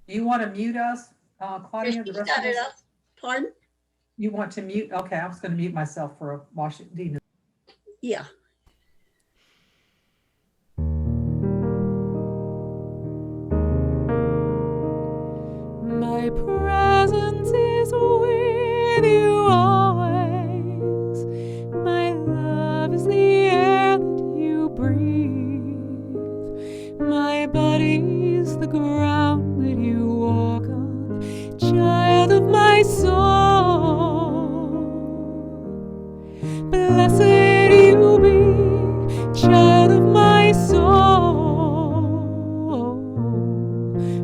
Do you want to mute us, Claudia, the She's rest got of it us? up. Pardon? You want to mute? Okay, I was going to mute myself for Washington. Yeah. My presence is with you always. My love is the air that you breathe. My body is the ground that you walk on. Child of my soul, blessed you be. Child of my soul,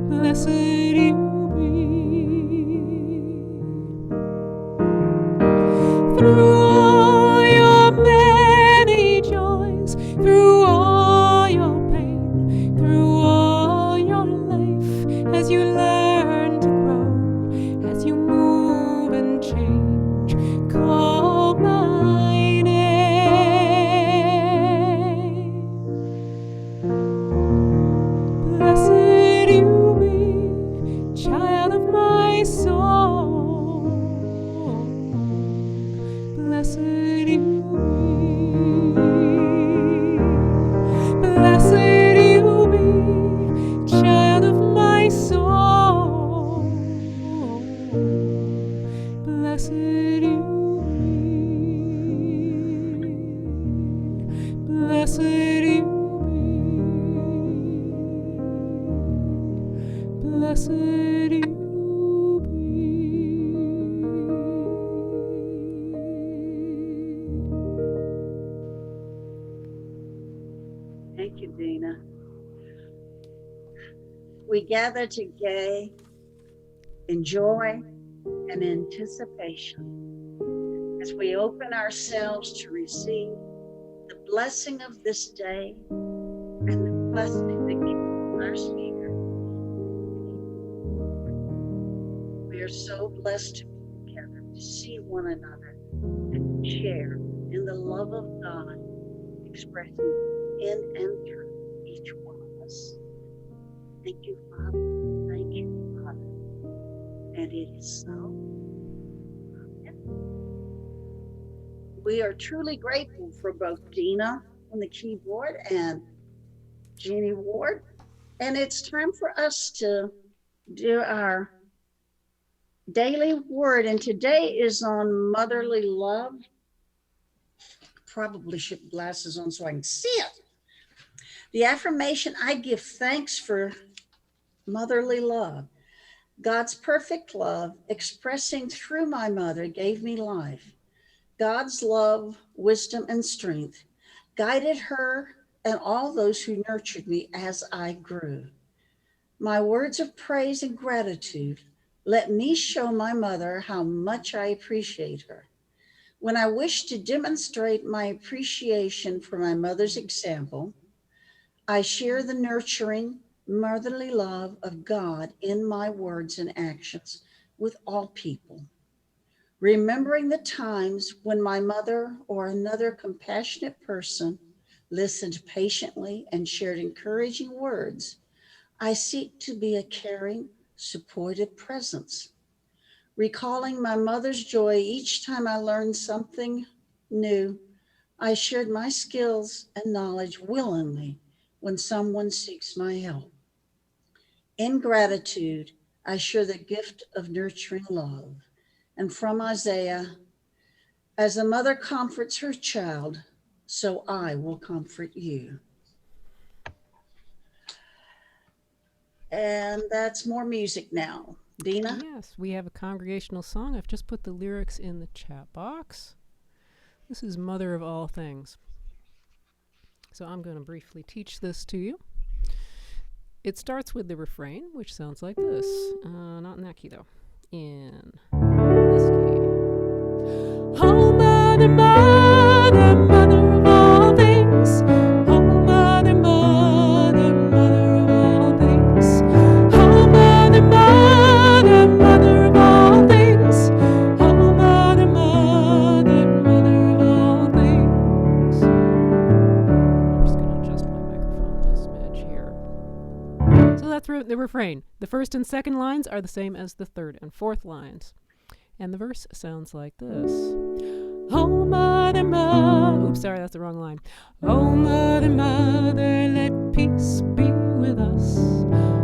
blessed you through all your many joys, through all your pain, through all your life, as you learn to grow, as you move and change, call my name. Blessed you be, child of my soul. Blessed you be. Blessed you be, child of my soul. Blessed you be. Blessed you be. Blessed you Thank you, Dina. We gather today in joy and anticipation as we open ourselves to receive the blessing of this day and the blessing that gives our Savior. We are so blessed to be together, to see one another, and to share in the love of God expressing in and through each one of us. Thank you, Father. Thank you, Father. And it is so. Amen. We are truly grateful for both Dina on the keyboard and Jeannie Ward. And it's time for us to do our daily word. And today is on motherly love. Probably should put glasses on so I can see it. The affirmation: I give thanks for motherly love. God's perfect love, expressing through my mother, gave me life. God's love, wisdom, and strength guided her and all those who nurtured me as I grew. My words of praise and gratitude let me show my mother how much I appreciate her. When I wish to demonstrate my appreciation for my mother's example, I share the nurturing, motherly love of God in my words and actions with all people. Remembering the times when my mother or another compassionate person listened patiently and shared encouraging words, I seek to be a caring, supportive presence. Recalling my mother's joy each time I learned something new, I shared my skills and knowledge willingly when someone seeks my help. In gratitude, I share the gift of nurturing love. And from Isaiah, as a mother comforts her child, so I will comfort you. And that's more music now. Dina? Yes, we have a congregational song. I've just put the lyrics in the chat box. This is Mother of All Things. So I'm going to briefly teach this to you. It starts with the refrain, which sounds like this. Not in that key, though. In this key. Oh, Mother, Mother, Mother of all things. Oh, Mother, Mother, Mother of all things. Oh, Mother, Mother, Mother of all things. Oh, Mother, Mother, Mother of all things. I'm just going to adjust my microphone a smidge here. So that's the refrain. The first and second lines are the same as the third and fourth lines. And the verse sounds like this. Oh, mother, mother. Oops, sorry, that's the wrong line. Oh, mother, mother, let peace be with us.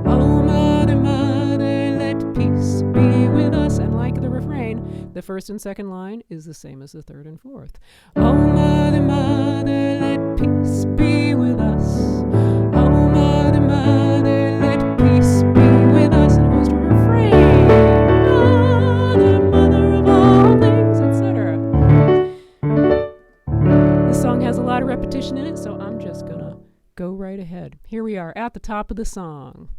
Oh, mother, mother, let peace be with us. And like the refrain, the first and second line is the same as the third and fourth. Oh, mother, mother, let peace be with us. Oh, mother, mother, let peace be with us. And it goes to a refrain. Mother, mother of all things, etc. This song has a lot of repetition in it, so I'm just gonna go right ahead. Here we are at the top of the song.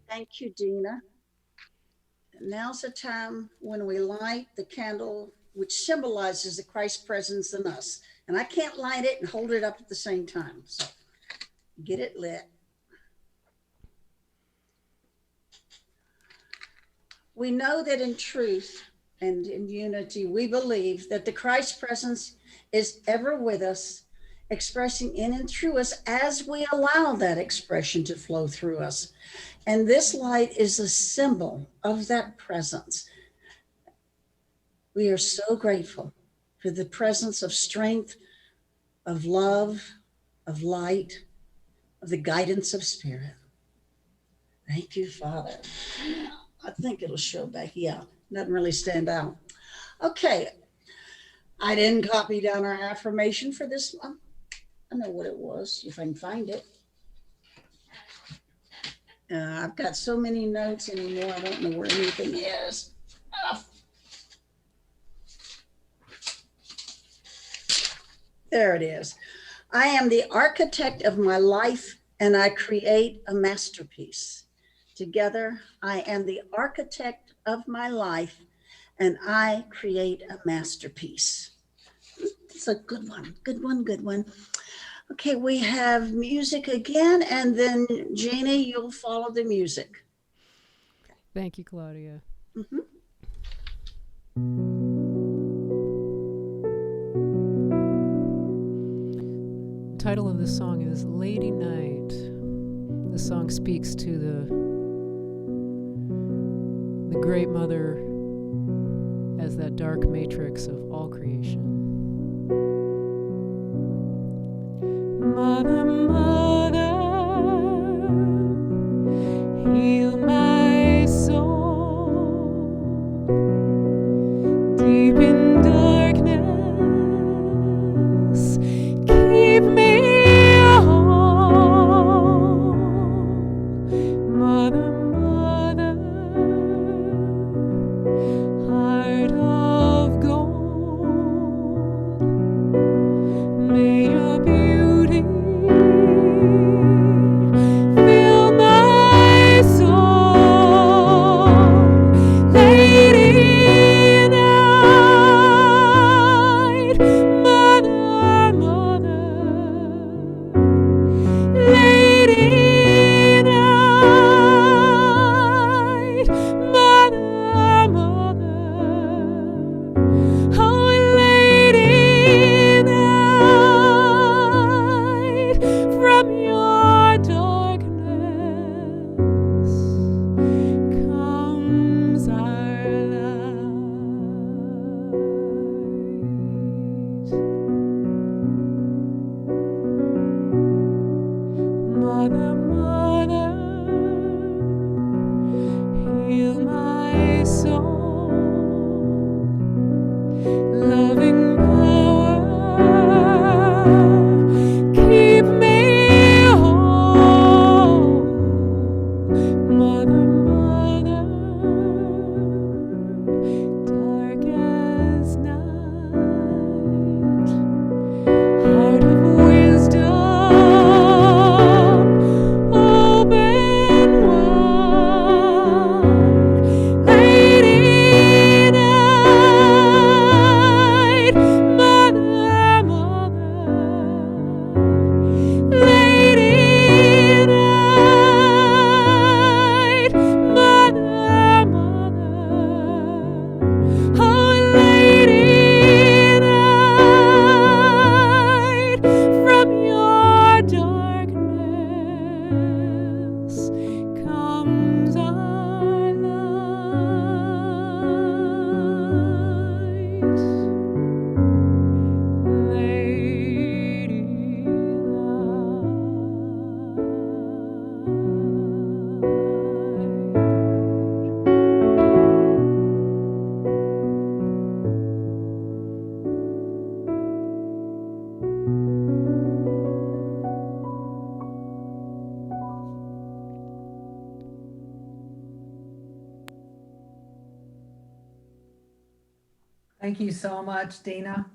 Thank you, Dina. Now's the time when we light the candle, which symbolizes the Christ presence in us. And I can't light it and hold it up at the same time. So get it lit. We know that in truth and in unity, we believe that the Christ presence is ever with us, expressing in and through us as we allow that expression to flow through us. And this light is a symbol of that presence. We are so grateful for the presence of strength, of love, of light, of the guidance of spirit. Thank you, Father. I think it'll show back. Yeah, doesn't really stand out. Okay, I didn't copy down our affirmation for this one. I know what it was, if I can find it. I've got so many notes anymore, I don't know where anything is. Oh. There it is. I am the architect of my life and I create a masterpiece. Together, I am the architect of my life and I create a masterpiece. It's a good one, good one, good one. Okay, we have music again, and then Jeannie, you'll follow the music. Thank you, Claudia. Mm-hmm. The title of this song is Lady Night. This song speaks to the Great Mother as that dark matrix of all creation. Mother, Mother, heal my soul. Deep in darkness, keep me whole. Mother, Mother, heart of gold, may your beauty fill my soul. Lady night, Mother, Mother, Lady night, Mother, Mother, oh Lady night, from your darkness comes our light. Mother, Mother, heal my soul. Loving power, keep me whole. Mother, Mother, dark as night, heart of wisdom, open wide. Lady night, Mother, Mother, Lady night, Mother, Mother, oh Lady night, from your darkness comes our light. Lady Thank you so much, Dina.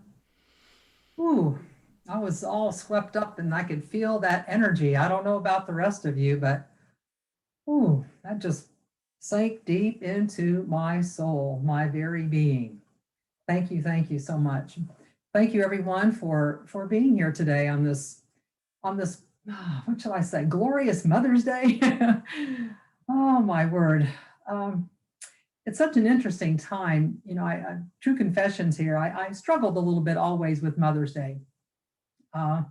Ooh, I was all swept up and I could feel that energy. I don't know about the rest of you, but ooh, that just sank deep into my soul, my very being. Thank you so much. Thank you everyone for being here today on this what shall I say, glorious Mother's Day. Oh my word. It's such an interesting time. You know, true confessions here. I struggled a little bit always with Mother's Day. My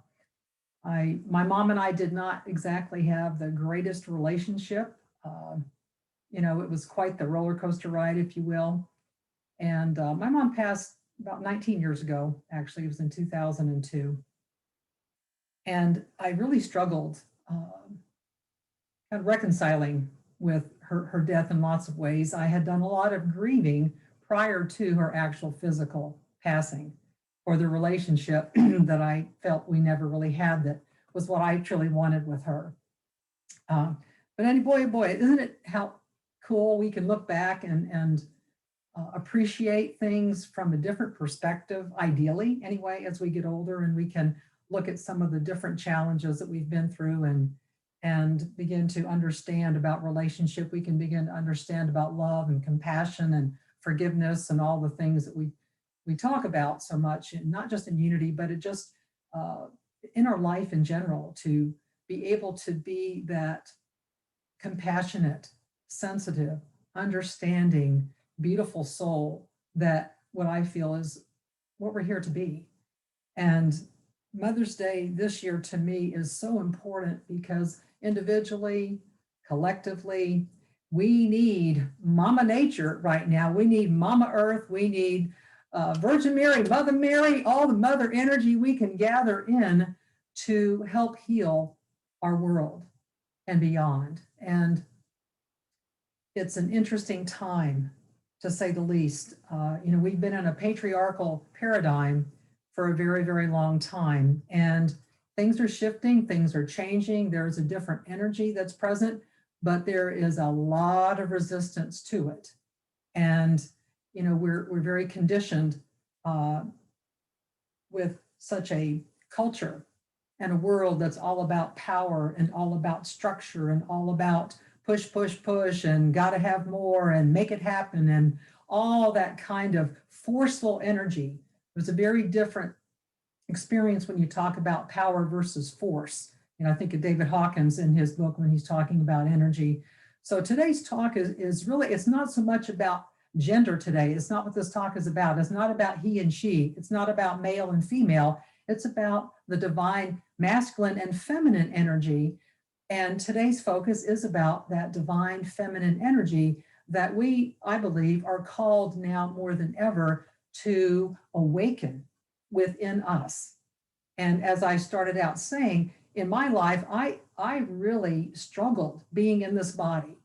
mom and I did not exactly have the greatest relationship. You know, it was quite the roller coaster ride, if you will. And my mom passed about 19 years ago. Actually, it was in 2002. And I really struggled kind of reconciling with her death in lots of ways. I had done a lot of grieving prior to her actual physical passing for the relationship that I felt we never really had, that was what I truly wanted with her. But anyway, boy, isn't it how cool we can look back and appreciate things from a different perspective, ideally anyway, as we get older, and we can look at some of the different challenges that we've been through and begin to understand about relationship. We can begin to understand about love and compassion and forgiveness and all the things that we talk about so much, and not just in unity, but it just in our life in general, to be able to be that compassionate, sensitive, understanding, beautiful soul, that what I feel is what we're here to be. And Mother's Day this year to me is so important because individually, collectively, we need Mama Nature right now. We need Mama Earth. We need Virgin Mary, all the mother energy we can gather in to help heal our world and beyond. And it's an interesting time, to say the least. We've been in a patriarchal paradigm for a very, very long time, and things are shifting, things are changing. There's a different energy that's present, but there is a lot of resistance to it. And, we're very conditioned with such a culture and a world that's all about power and all about structure and all about push, push, push, and got to have more and make it happen and all that kind of forceful energy. There's a very different experience when you talk about power versus force. I think of David Hawkins in his book when he's talking about energy. So today's talk is really, it's not so much about gender today. It's not what this talk is about. It's not about he and she. It's not about male and female. It's about the divine masculine and feminine energy. And today's focus is about that divine feminine energy that we, I believe, are called now more than ever to awaken within us. And as I started out saying, in my life, I really struggled being in this body.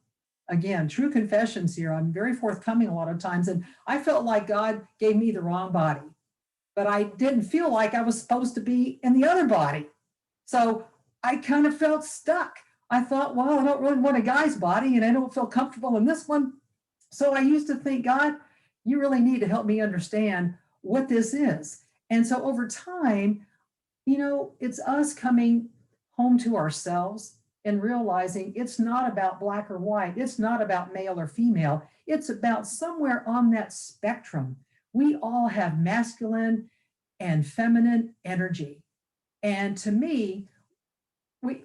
Again, true confessions here. I'm very forthcoming a lot of times. And I felt like God gave me the wrong body, but I didn't feel like I was supposed to be in the other body. So I kind of felt stuck. I thought, well, I don't really want a guy's body and I don't feel comfortable in this one. So I used to think, God, you really need to help me understand what this is. And so over time, it's us coming home to ourselves and realizing it's not about black or white. It's not about male or female. It's about somewhere on that spectrum. We all have masculine and feminine energy. And to me,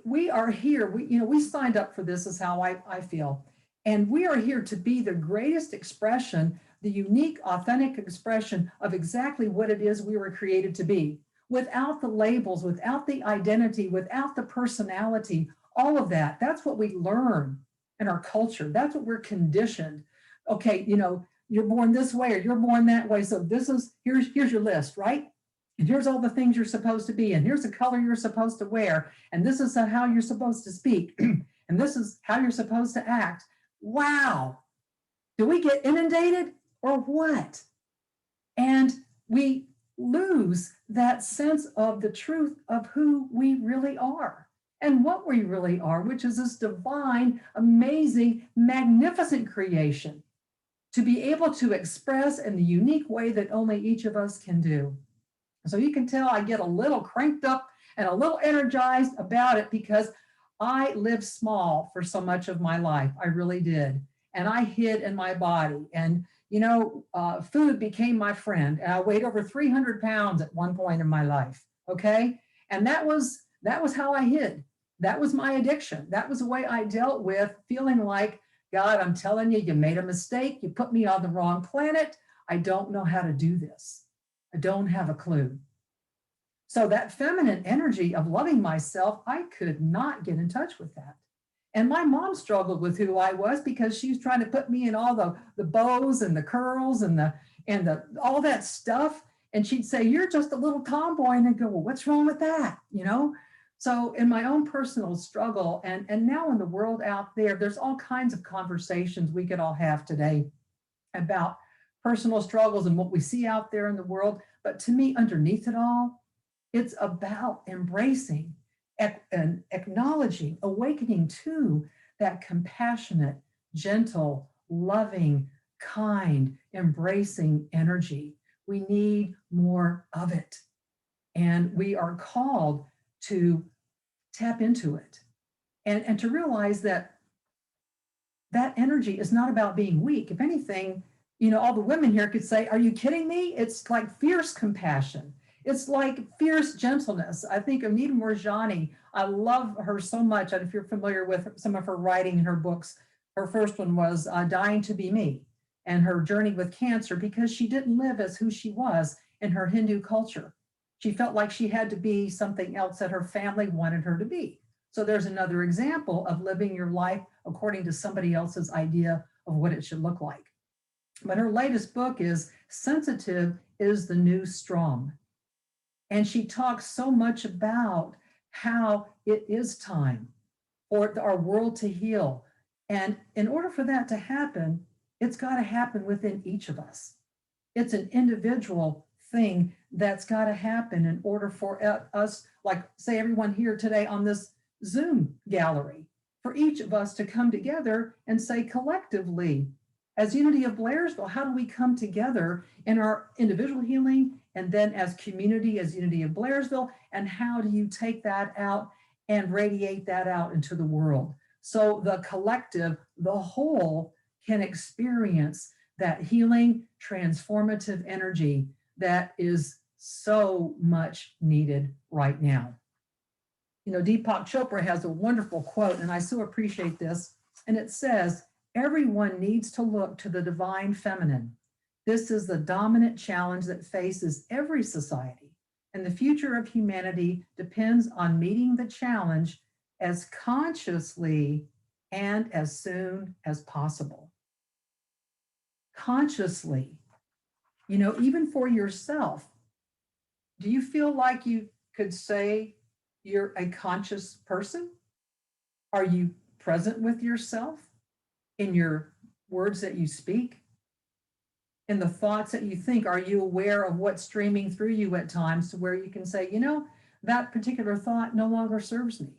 we are here. We signed up for this, is how I feel. And we are here to be the greatest expression, the unique, authentic expression of exactly what it is we were created to be, without the labels, without the identity, without the personality, all of that. That's what we learn in our culture. That's what we're conditioned. Okay, you're born this way or you're born that way. So here's your list, right? And here's all the things you're supposed to be, and here's the color you're supposed to wear, and this is how you're supposed to speak, and this is how you're supposed to act. Wow. Do we get inundated or what? And we lose that sense of the truth of who we really are and what we really are, which is this divine, amazing, magnificent creation to be able to express in the unique way that only each of us can do. So you can tell I get a little cranked up and a little energized about it because I lived small for so much of my life. I really did. And I hid in my body. And, food became my friend. And I weighed over 300 pounds at one point in my life. Okay. And that was how I hid. That was my addiction. That was the way I dealt with feeling like, God, I'm telling you, you made a mistake. You put me on the wrong planet. I don't know how to do this. I don't have a clue. So that feminine energy of loving myself, I could not get in touch with that. And my mom struggled with who I was because she was trying to put me in all the bows and the curls and the all that stuff. And she'd say, you're just a little tomboy. And I'd go, well, what's wrong with that? So in my own personal struggle and now in the world out there, there's all kinds of conversations we could all have today about personal struggles and what we see out there in the world. But to me, underneath it all, it's about embracing and acknowledging, awakening to that compassionate, gentle, loving, kind, embracing energy. We need more of it. And we are called to tap into it and to realize that energy is not about being weak. If anything, all the women here could say, are you kidding me? It's like fierce compassion. It's like fierce gentleness. I think of Nita Moorjani, I love her so much. And if you're familiar with some of her writing in her books, her first one was Dying to Be Me and her journey with cancer, because she didn't live as who she was in her Hindu culture. She felt like she had to be something else that her family wanted her to be. So there's another example of living your life according to somebody else's idea of what it should look like. But her latest book is Sensitive is the New Strong. And she talks so much about how it is time for our world to heal. And in order for that to happen, it's got to happen within each of us. It's an individual thing that's got to happen in order for us, like say everyone here today on this Zoom gallery, for each of us to come together and say collectively, as Unity of Blairsville, how do we come together in our individual healing and then as community, as Unity of Blairsville, and how do you take that out and radiate that out into the world? So the collective, the whole, can experience that healing, transformative energy that is so much needed right now. You know, Deepak Chopra has a wonderful quote, and I so appreciate this. And it says, everyone needs to look to the divine feminine. This is the dominant challenge that faces every society. And the future of humanity depends on meeting the challenge as consciously and as soon as possible. Consciously, you know, even for yourself, do you feel like you could say you're a conscious person? Are you present with yourself in your words that you speak? In the thoughts that you think? Are you aware of what's streaming through you at times to where you can say, you know, that particular thought no longer serves me?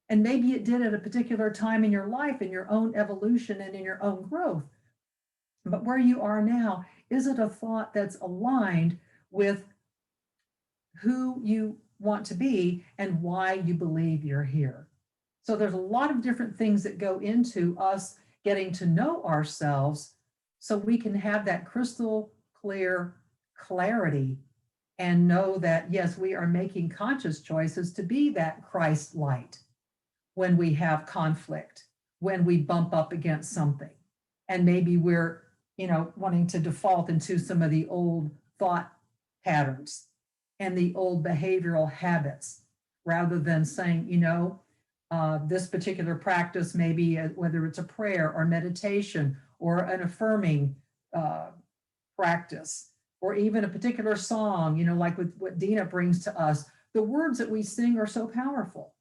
And maybe it did at a particular time in your life, in your own evolution and in your own growth. But where you are now, is it a thought that's aligned with who you want to be and why you believe you're here? So there's a lot of different things that go into us getting to know ourselves so we can have that crystal clear clarity and know that, yes, we are making conscious choices to be that Christ light when we have conflict, when we bump up against something. And maybe we're, you know, wanting to default into some of the old thought patterns and the old behavioral habits, rather than saying, you know, this particular practice, maybe whether it's a prayer or meditation or an affirming practice, or even a particular song, you know, like with what Dina brings to us, the words that we sing are so powerful,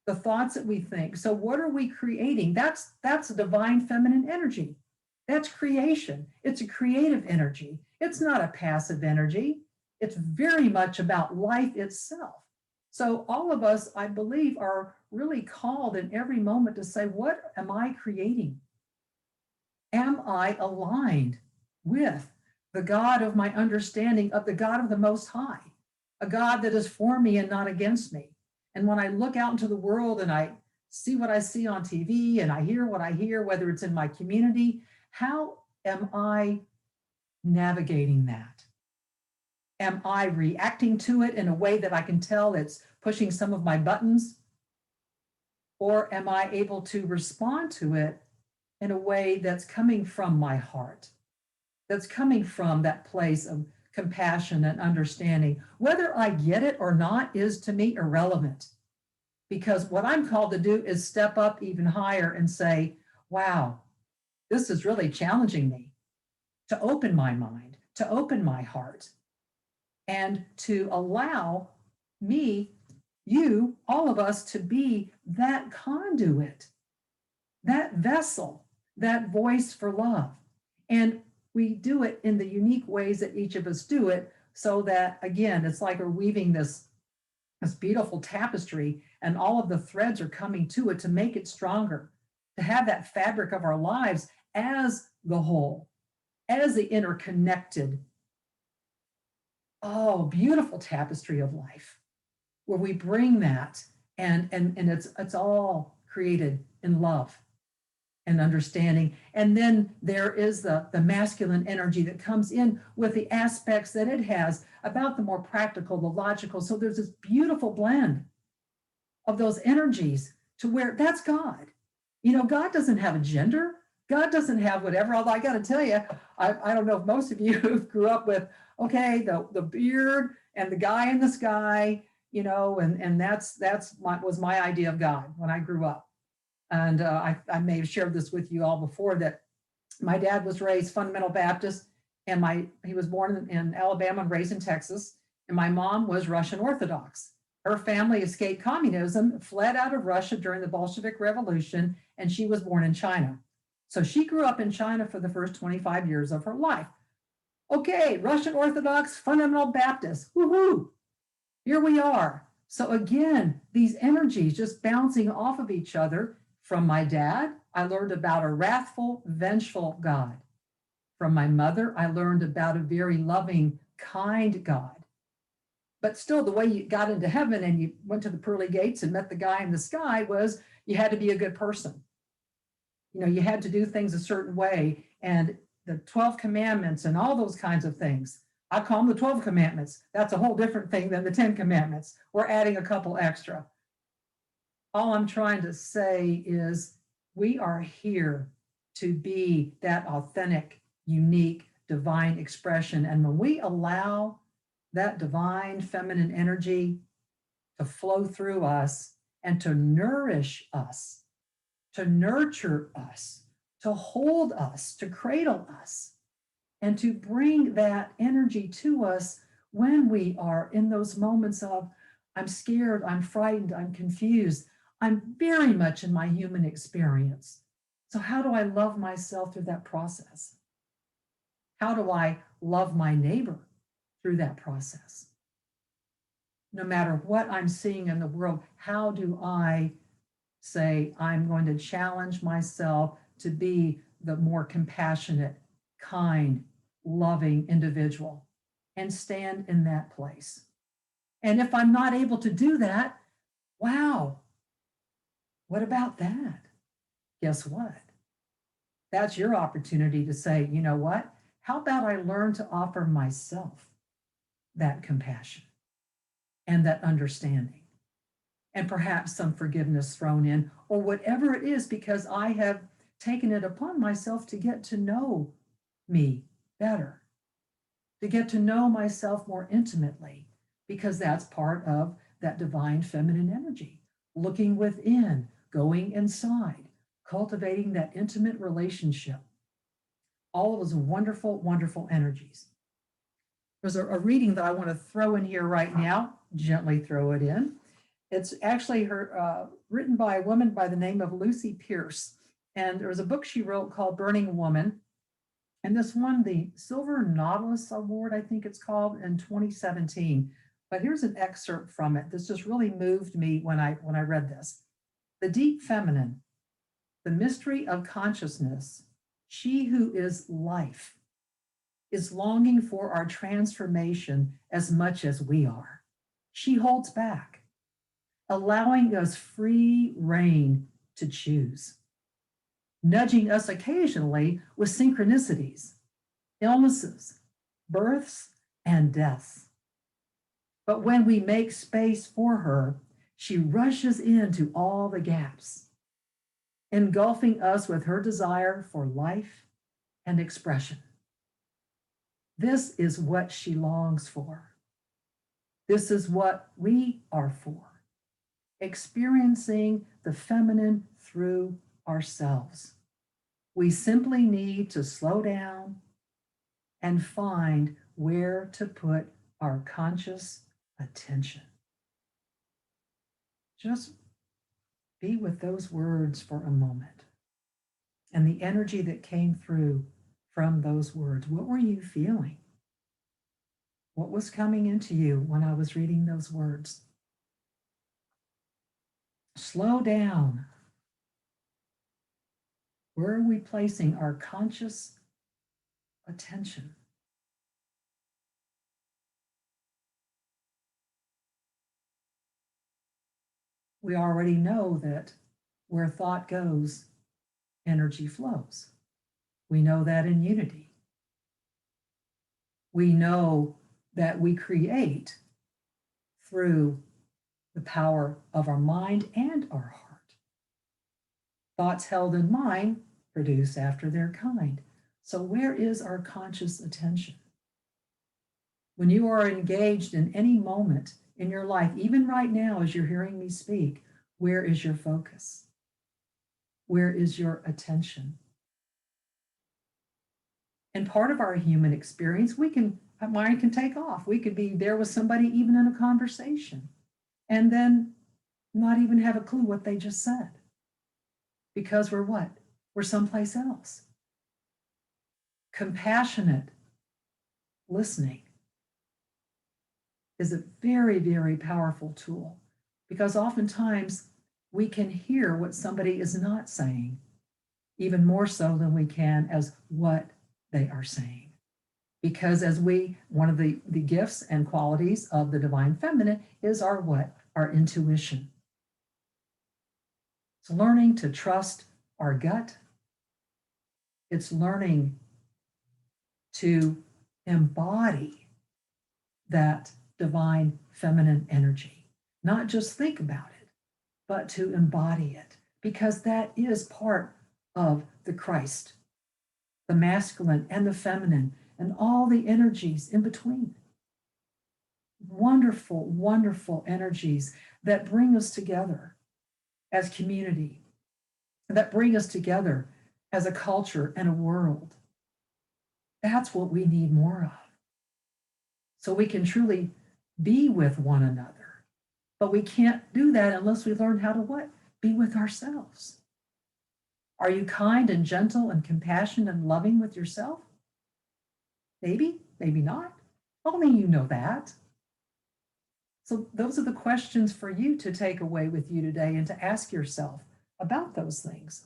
the thoughts that we think. So what are we creating? That's a divine feminine energy. That's creation. It's a creative energy. It's not a passive energy. It's very much about life itself. So all of us, I believe, are really called in every moment to say, what am I creating? Am I aligned with the God of my understanding, of the God of the Most High, a God that is for me and not against me? And when I look out into the world and I see what I see on TV and I hear what I hear, whether it's in my community, how am I navigating that? Am I reacting to it in a way that I can tell it's pushing some of my buttons? Or am I able to respond to it in a way that's coming from my heart, that's coming from that place of compassion and understanding? Whether I get it or not is to me irrelevant, because what I'm called to do is step up even higher and say, wow, this is really challenging me, to open my mind, to open my heart, and to allow me, you, all of us, to be that conduit, that vessel, that voice for love. And we do it in the unique ways that each of us do it, so that, again, it's like we're weaving this beautiful tapestry, and all of the threads are coming to it to make it stronger, to have that fabric of our lives as the whole, as the interconnected, beautiful tapestry of life, where we bring that and it's all created in love and understanding. And then there is the masculine energy that comes in with the aspects that it has about the more practical, the logical. So there's this beautiful blend of those energies to where that's God. You know, God doesn't have a gender. God doesn't have whatever, although I got to tell you, I don't know if most of you grew up with, okay, the beard, and the guy in the sky, and was my idea of God when I grew up. And I may have shared this with you all before, that my dad was raised fundamental Baptist, and he was born in Alabama and raised in Texas. And my mom was Russian Orthodox. Her family escaped communism, fled out of Russia during the Bolshevik Revolution, and she was born in China. So she grew up in China for the first 25 years of her life. Okay, Russian Orthodox, fundamental Baptist, woohoo, here we are. So again, these energies just bouncing off of each other. From my dad, I learned about a wrathful, vengeful God. From my mother, I learned about a very loving, kind God. But still, the way you got into heaven and you went to the pearly gates and met the guy in the sky was you had to be a good person. You had to do things a certain way. And the 12 commandments and all those kinds of things, I call them the 12 commandments. That's a whole different thing than the 10 commandments. We're adding a couple extra. All I'm trying to say is we are here to be that authentic, unique, divine expression. And when we allow that divine feminine energy to flow through us and to nourish us, to nurture us, to hold us, to cradle us, and to bring that energy to us when we are in those moments of, I'm scared, I'm frightened, I'm confused, I'm very much in my human experience. So how do I love myself through that process? How do I love my neighbor through that process? No matter what I'm seeing in the world, how do I say I'm going to challenge myself to be the more compassionate, kind, loving individual and stand in that place? And if I'm not able to do that, wow, what about that? Guess what? That's your opportunity to say, you know what? How about I learn to offer myself that compassion and that understanding, and perhaps some forgiveness thrown in, or whatever it is, because I have taken it upon myself to get to know me better, to get to know myself more intimately, because that's part of that divine feminine energy, looking within, going inside, cultivating that intimate relationship. All of those wonderful, wonderful energies. There's a reading that I want to throw in here right now, gently throw it in. It's actually written by a woman by the name of Lucy Pierce. And there was a book she wrote called Burning Woman. And this won the Silver Nautilus Award, I think it's called, in 2017. But here's an excerpt from it. This just really moved me when I read this. The deep feminine, the mystery of consciousness, she who is life, is longing for our transformation as much as we are. She holds back, allowing us free rein to choose, nudging us occasionally with synchronicities, illnesses, births, and deaths. But when we make space for her, she rushes into all the gaps, engulfing us with her desire for life and expression. This is what she longs for. This is what we are for, experiencing the feminine through ourselves. We simply need to slow down and find where to put our conscious attention. Just be with those words for a moment and the energy that came through from those words. What were you feeling? What was coming into you when I was reading those words? Slow down. Where are we placing our conscious attention? We already know that where thought goes, energy flows. We know that in unity. We know that we create through the power of our mind and our heart. Thoughts held in mind produce after their kind. So where is our conscious attention? When you are engaged in any moment in your life, even right now as you're hearing me speak, where is your focus? Where is your attention? And part of our human experience, our mind can take off. We could be there with somebody even in a conversation and then not even have a clue what they just said. Because we're what? We're someplace else. Compassionate listening is a very, very powerful tool, because oftentimes we can hear what somebody is not saying, even more so than we can as what they are saying. Because one of the gifts and qualities of the divine feminine is our what? Our intuition. It's learning to trust our gut. It's learning to embody that divine feminine energy, not just think about it, but to embody it, because that is part of the Christ, the masculine and the feminine, and all the energies in between. Wonderful, wonderful energies that bring us together as community, that bring us together as a culture and a world. That's what we need more of. So we can truly be with one another. But we can't do that unless we learn how to what? Be with ourselves. Are you kind and gentle and compassionate and loving with yourself? Maybe, maybe not. Only you know that. So those are the questions for you to take away with you today and to ask yourself about those things.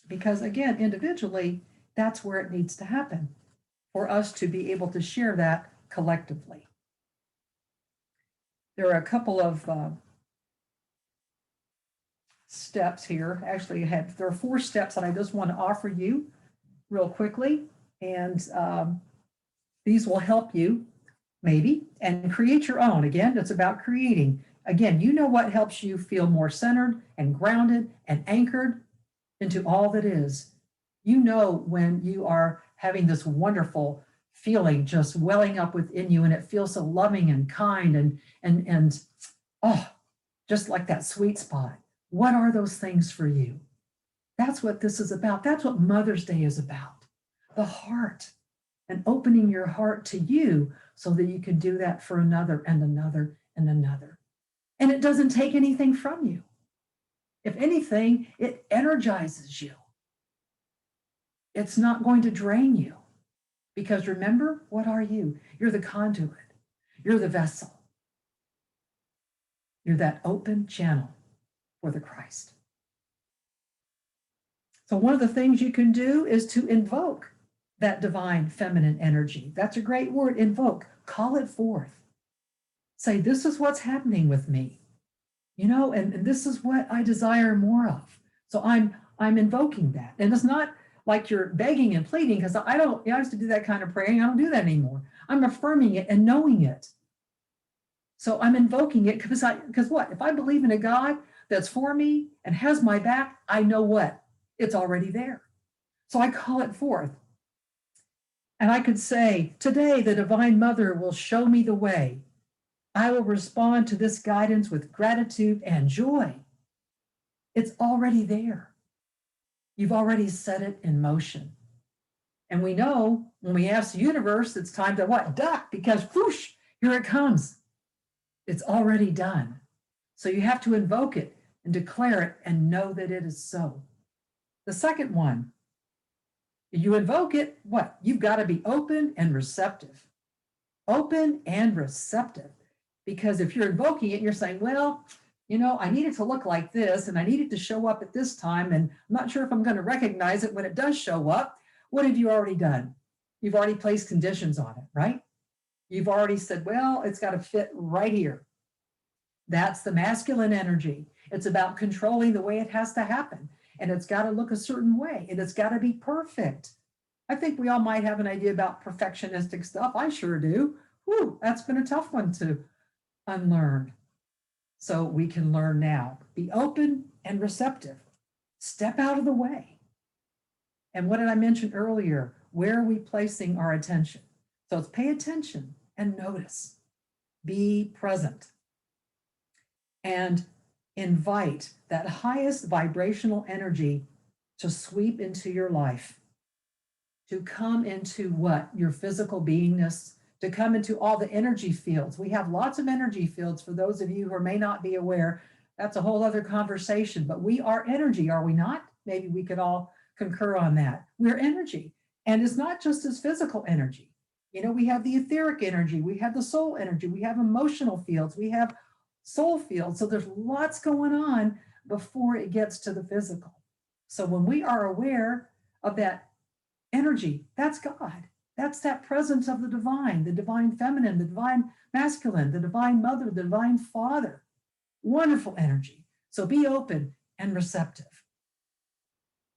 Because again, individually, that's where it needs to happen for us to be able to share that collectively. There are a couple of steps here. Actually, there are 4 steps that I just want to offer you real quickly. And these will help you maybe and create your own. Again, it's about creating. Again, you know what helps you feel more centered and grounded and anchored into all that is. You know when you are having this wonderful feeling just welling up within you, and it feels so loving and kind and oh, just like that sweet spot. What are those things for you? That's what this is about. That's what Mother's Day is about. The heart, and opening your heart to you so that you can do that for another and another and another. And it doesn't take anything from you. If anything, it energizes you. It's not going to drain you. Because remember, what are you? You're the conduit. You're the vessel. You're that open channel for the Christ. So one of the things you can do is to invoke that divine feminine energy. That's a great word, invoke. Call it forth. Say, this is what's happening with me. You know, and this is what I desire more of. So I'm invoking that. And it's not like you're begging and pleading, because I used to do that kind of praying. I don't do that anymore. I'm affirming it and knowing it. So I'm invoking it because what? If I believe in a God that's for me and has my back, I know what? It's already there. So I call it forth. And I could say, today the Divine Mother will show me the way. I will respond to this guidance with gratitude and joy. It's already there. You've already set it in motion. And we know when we ask the universe, it's time to what? Duck, because whoosh, here it comes. It's already done. So you have to invoke it and declare it and know that it is so. The second one, you invoke it, what? You've got to be open and receptive. Open and receptive. Because if you're invoking it, you're saying, well, you know, I need it to look like this, and I need it to show up at this time, and I'm not sure if I'm going to recognize it when it does show up. What have you already done? You've already placed conditions on it, right? You've already said, well, it's got to fit right here. That's the masculine energy. It's about controlling the way it has to happen, and it's got to look a certain way, and it's got to be perfect. I think we all might have an idea about perfectionistic stuff. I sure do. Whew, that's been a tough one to unlearn. So we can learn now. Be open and receptive. Step out of the way. And what did I mention earlier? Where are we placing our attention? So it's pay attention and notice. Be present. And invite that highest vibrational energy to sweep into your life, to come into what? Your physical beingness, to come into all the energy fields. We have lots of energy fields for those of you who may not be aware. That's a whole other conversation, but we are energy, are we not? Maybe we could all concur on that. We're energy, and it's not just as physical energy. You know, we have the etheric energy, we have the soul energy, we have emotional fields, we have soul fields. So there's lots going on before it gets to the physical. So when we are aware of that energy, that's God. That's that presence of the divine feminine, the divine masculine, the divine mother, the divine father. Wonderful energy. So be open and receptive.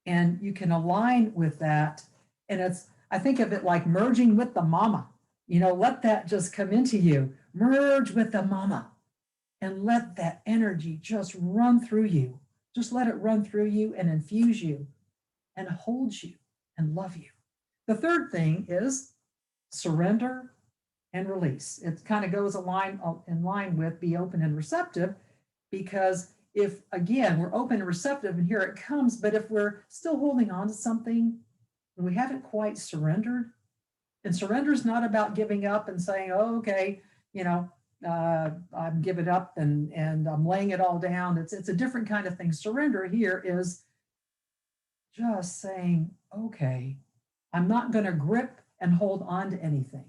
And you can align with that. And I think of it like merging with the mama. You know, let that just come into you. Merge with the mama and let that energy just run through you. Just let it run through you and infuse you and hold you and love you. The third thing is surrender and release. It kind of goes in line with be open and receptive, because if, again, we're open and receptive and here it comes, but if we're still holding on to something and we haven't quite surrendered, and surrender is not about giving up and saying, oh, okay, you know, I'm giving up and I'm laying it all down. It's a different kind of thing. Surrender here is just saying, okay, I'm not going to grip and hold on to anything.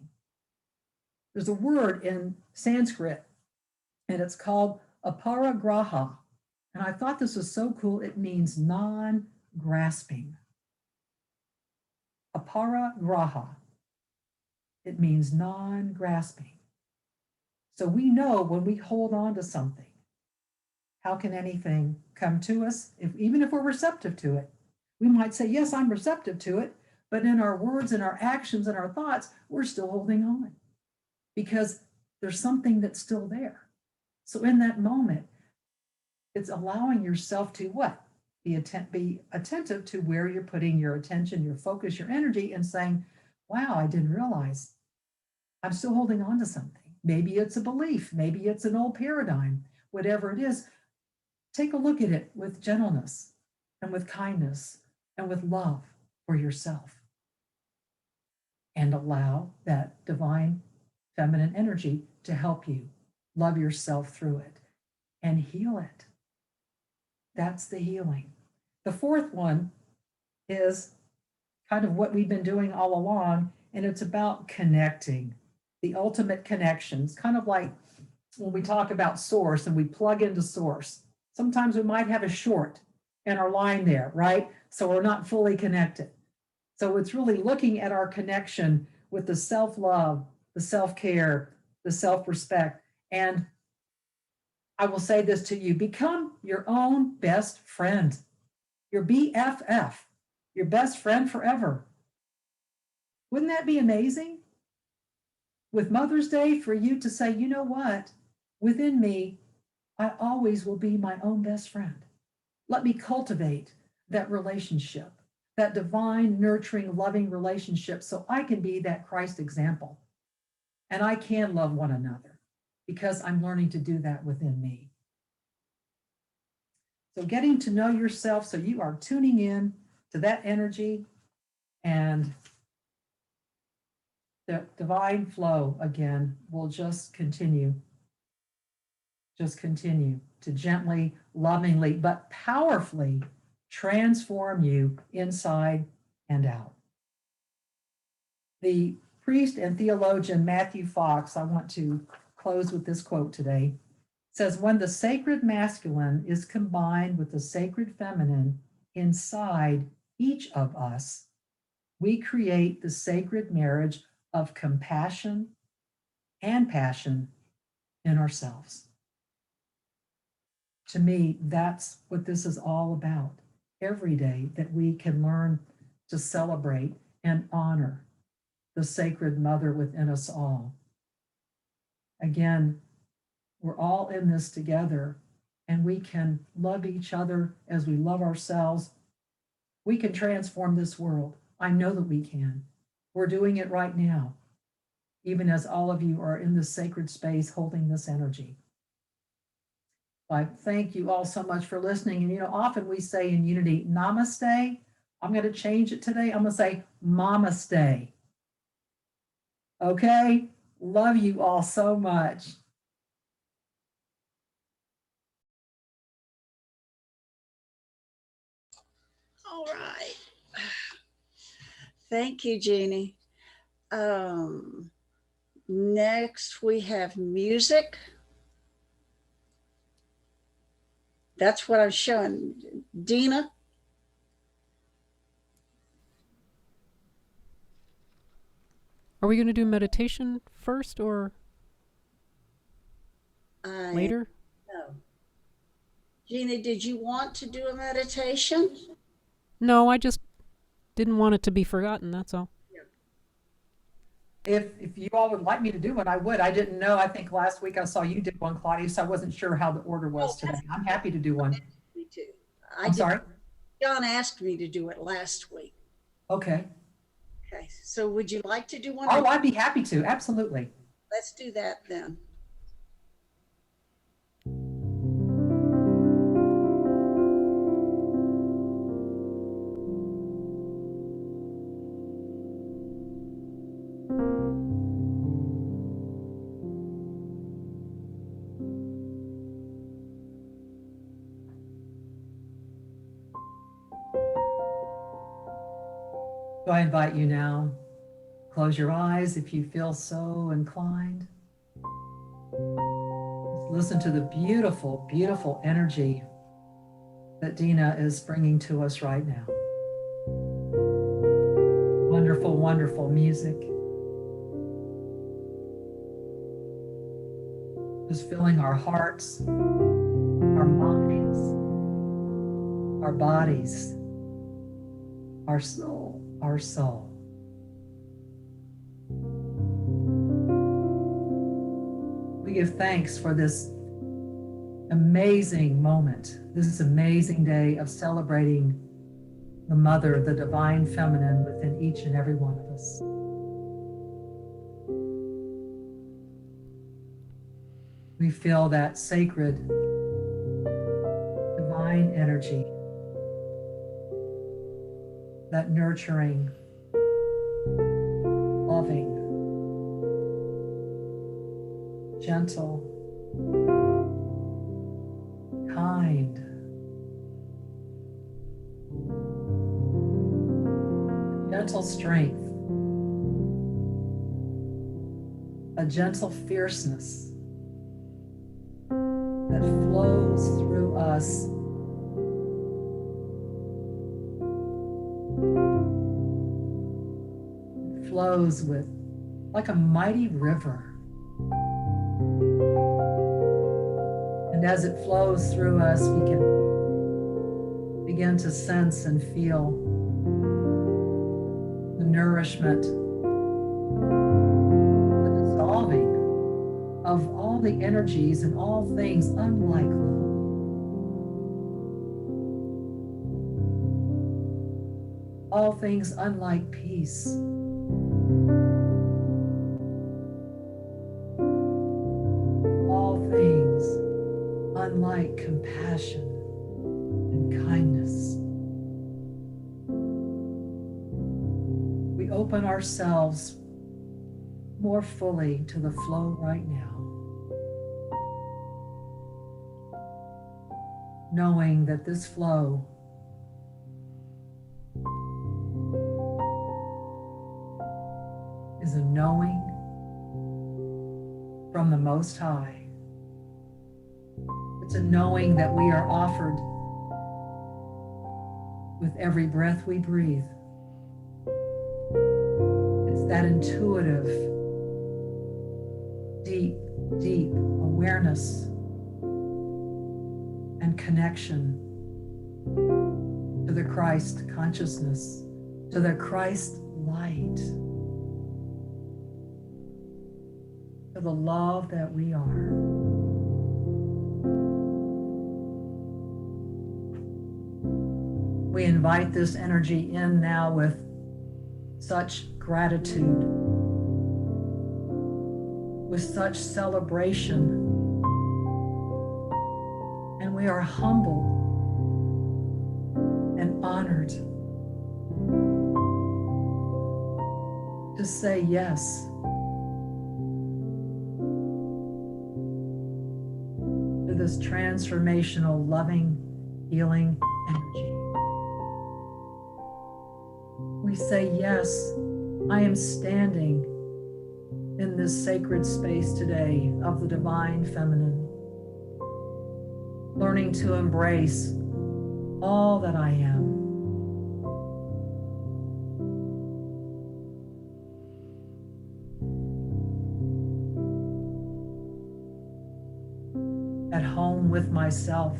There's a word in Sanskrit, and it's called aparigraha. And I thought this was so cool. It means non-grasping. Aparigraha. It means non-grasping. So we know when we hold on to something, how can anything come to us? Even if we're receptive to it, we might say, yes, I'm receptive to it, but in our words and our actions and our thoughts, we're still holding on because there's something that's still there. So in that moment, it's allowing yourself to what? Be attentive to where you're putting your attention, your focus, your energy, and saying, wow, I didn't realize I'm still holding on to something. Maybe it's a belief, maybe it's an old paradigm, whatever it is. Take a look at it with gentleness and with kindness and with love for yourself. And allow that divine feminine energy to help you love yourself through it and heal it. That's the healing. The fourth one is kind of what we've been doing all along, and it's about connecting, the ultimate connections, kind of like when we talk about source and we plug into source. Sometimes we might have a short in our line there, right? So we're not fully connected. So it's really looking at our connection with the self-love, the self-care, the self-respect. And I will say this to you, become your own best friend, your BFF, your best friend forever. Wouldn't that be amazing? With Mother's Day, for you to say, you know what, within me, I always will be my own best friend. Let me cultivate that relationship, that divine, nurturing, loving relationship, so I can be that Christ example. And I can love one another because I'm learning to do that within me. So getting to know yourself, so you are tuning in to that energy, and the divine flow again will just continue to gently, lovingly, but powerfully transform you inside and out. The priest and theologian Matthew Fox, I want to close with this quote today, says, when the sacred masculine is combined with the sacred feminine inside each of us, we create the sacred marriage of compassion and passion in ourselves. To me, that's what this is all about. Every day that we can learn to celebrate and honor the sacred mother within us all. Again, we're all in this together, and we can love each other as we love ourselves. We can transform this world. I know that we can. We're doing it right now. even as all of you are in this sacred space holding this energy. I thank you all so much for listening. And, often we say in Unity, namaste. I'm going to change it today. I'm going to say mama-stay. Okay? Love you all so much. All right. Thank you, Jeannie. Next, we have music. That's what I'm showing. Dina? Are we going to do meditation first or later? No. Jeannie, did you want to do a meditation? No, I just didn't want it to be forgotten, that's all. If you all would like me to do one, I would. I didn't know. I think last week I saw you did one, Claudia, so I wasn't sure how the order was today. I'm happy to do one. Me too. I'm sorry? John asked me to do it last week. Okay. Okay, so would you like to do one? Oh, I'd be happy to. Absolutely. Let's do that then. So I invite you now, close your eyes if you feel so inclined. Just listen to the beautiful, beautiful energy that Dina is bringing to us right now. Wonderful, wonderful music. Just filling our hearts, our minds, our bodies, our soul. Our soul. We give thanks for this amazing moment, this amazing day of celebrating the mother, the divine feminine within each and every one of us. We feel that sacred, divine energy, that nurturing, loving, gentle, kind, gentle strength, a gentle fierceness that flows through us flows with like a mighty river. And as it flows through us, we can begin to sense and feel the nourishment, the dissolving of all the energies and all things unlike love. All things unlike peace. Unlike compassion and kindness. We open ourselves more fully to the flow right now, knowing that this flow is a knowing from the Most High. It's a knowing that we are offered with every breath we breathe. It's that intuitive, deep, deep awareness and connection to the Christ consciousness, to the Christ light, to the love that we are. We invite this energy in now with such gratitude with such celebration. And we are humbled and honored to say yes to this transformational, loving, healing energy. We say, yes, I am standing in this sacred space today of the divine feminine, learning to embrace all that I am. At home with myself,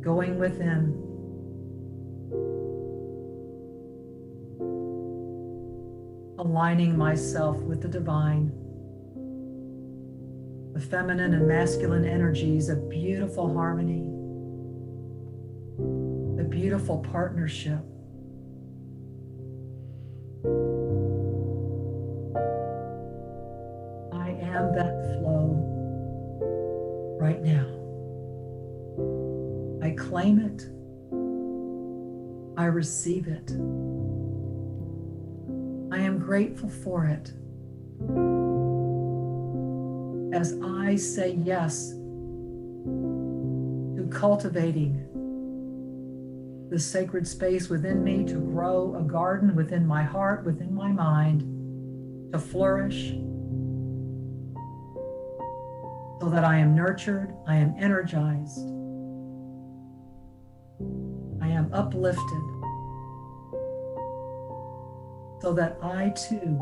going within, aligning myself with the divine, the feminine and masculine energies of beautiful harmony, the beautiful partnership. I am that flow right now. I claim it. I receive it. I am grateful for it. As I say yes to cultivating the sacred space within me to grow a garden within my heart, within my mind, to flourish, so that I am nurtured, I am energized, I am uplifted, so that I too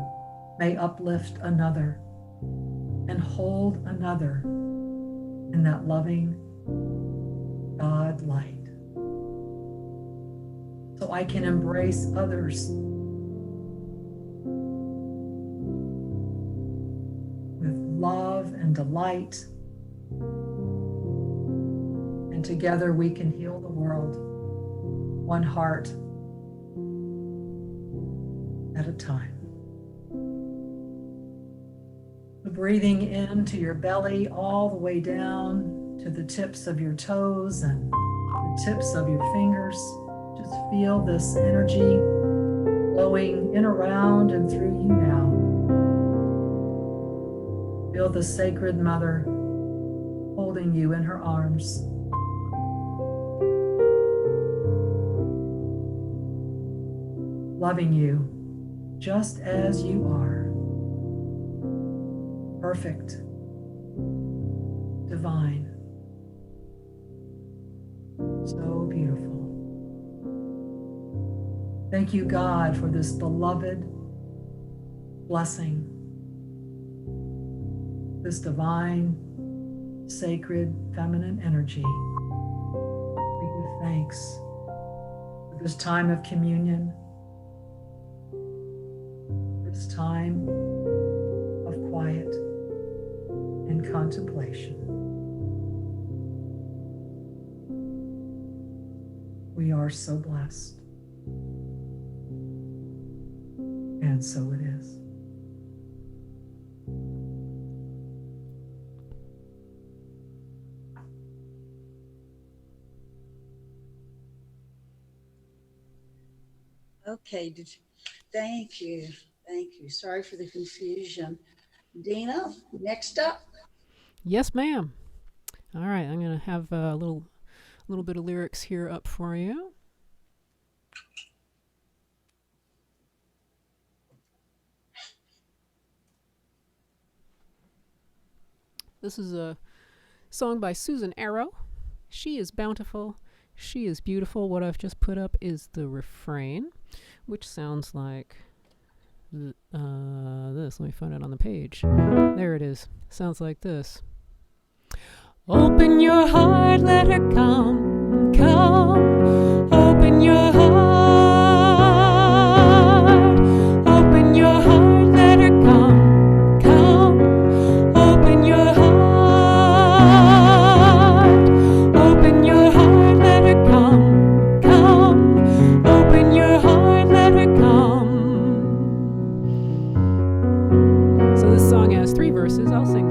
may uplift another and hold another in that loving God light. So I can embrace others with love and delight. And together we can heal the world, one heart at a time. The breathing into your belly all the way down to the tips of your toes and the tips of your fingers. Just feel this energy flowing in, around, and through you now. Feel the Sacred Mother holding you in her arms. Loving you just as you are. Perfect, divine, so beautiful. Thank you, God, for this beloved blessing, this divine, sacred, feminine energy. We give thanks for this time of communion, this time of quiet and contemplation. We are so blessed. And so it is. Okay, thank you. Thank you. Sorry for the confusion. Dina, next up. Yes, ma'am. All right, I'm going to have a little bit of lyrics here up for you. This is a song by Susan Arrow. She is bountiful. She is beautiful. What I've just put up is the refrain, which sounds like this. Let me find it on the page. There it is. Sounds like this. Open your heart, let her come, come. Open your heart. Open your heart, let her come, come. Open your heart. Open your heart, let her come, come. Open your heart, let her come. So this song has 3 verses. I'll sing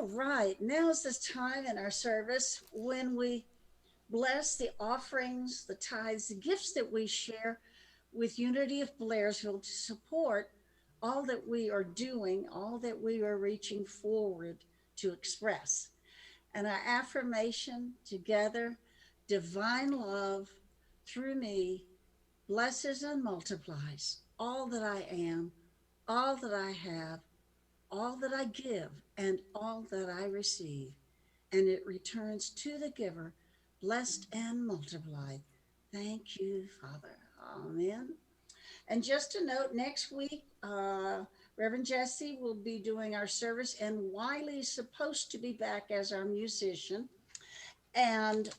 All right, now is this time in our service when we bless the offerings, the tithes, the gifts that we share with Unity of Blairsville to support all that we are doing, all that we are reaching forward to express. And our affirmation together, divine love through me blesses and multiplies all that I am, all that I have, all that I give, and all that I receive. And it returns to the giver, blessed and multiplied. Thank you, Father. Amen. And just a note, next week, Reverend Jesse will be doing our service, and Wiley's supposed to be back as our musician. And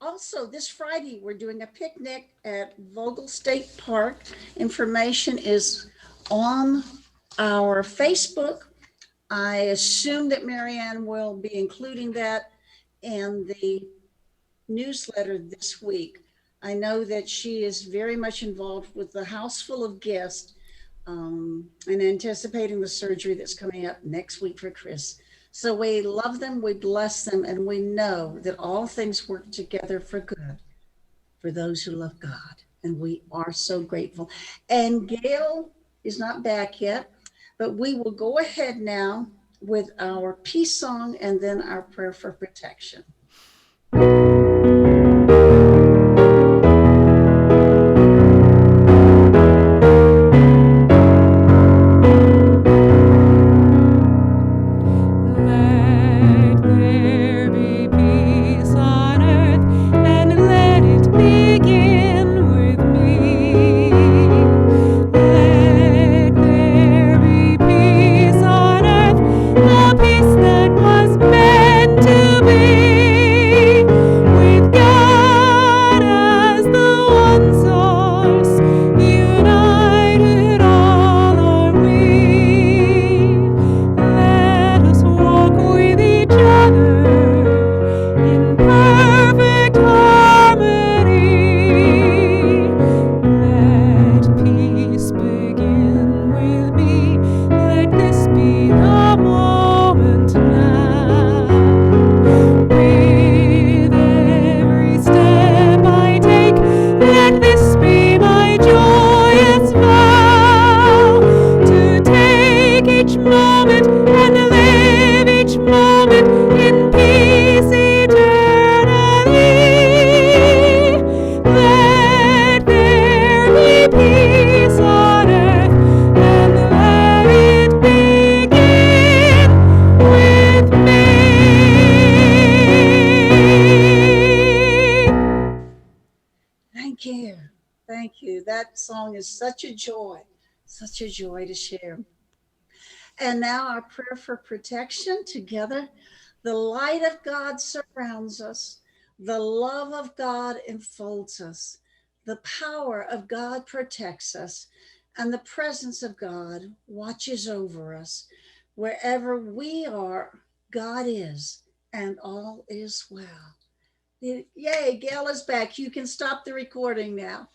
also, this Friday, we're doing a picnic at Vogel State Park. Information is on our Facebook. I assume that Marianne will be including that in the newsletter this week. I know that she is very much involved with the House Full of Guests and anticipating the surgery that's coming up next week for Chris. So we love them, we bless them, and we know that all things work together for good for those who love God. And we are so grateful. And Gail is not back yet, but we will go ahead now with our peace song and then our prayer for protection. Thank you. That song is such a joy to share. And now our prayer for protection together. The light of God surrounds us. The love of God enfolds us. The power of God protects us. And the presence of God watches over us. Wherever we are, God is, and all is well. Yay, Gail is back. You can stop the recording now.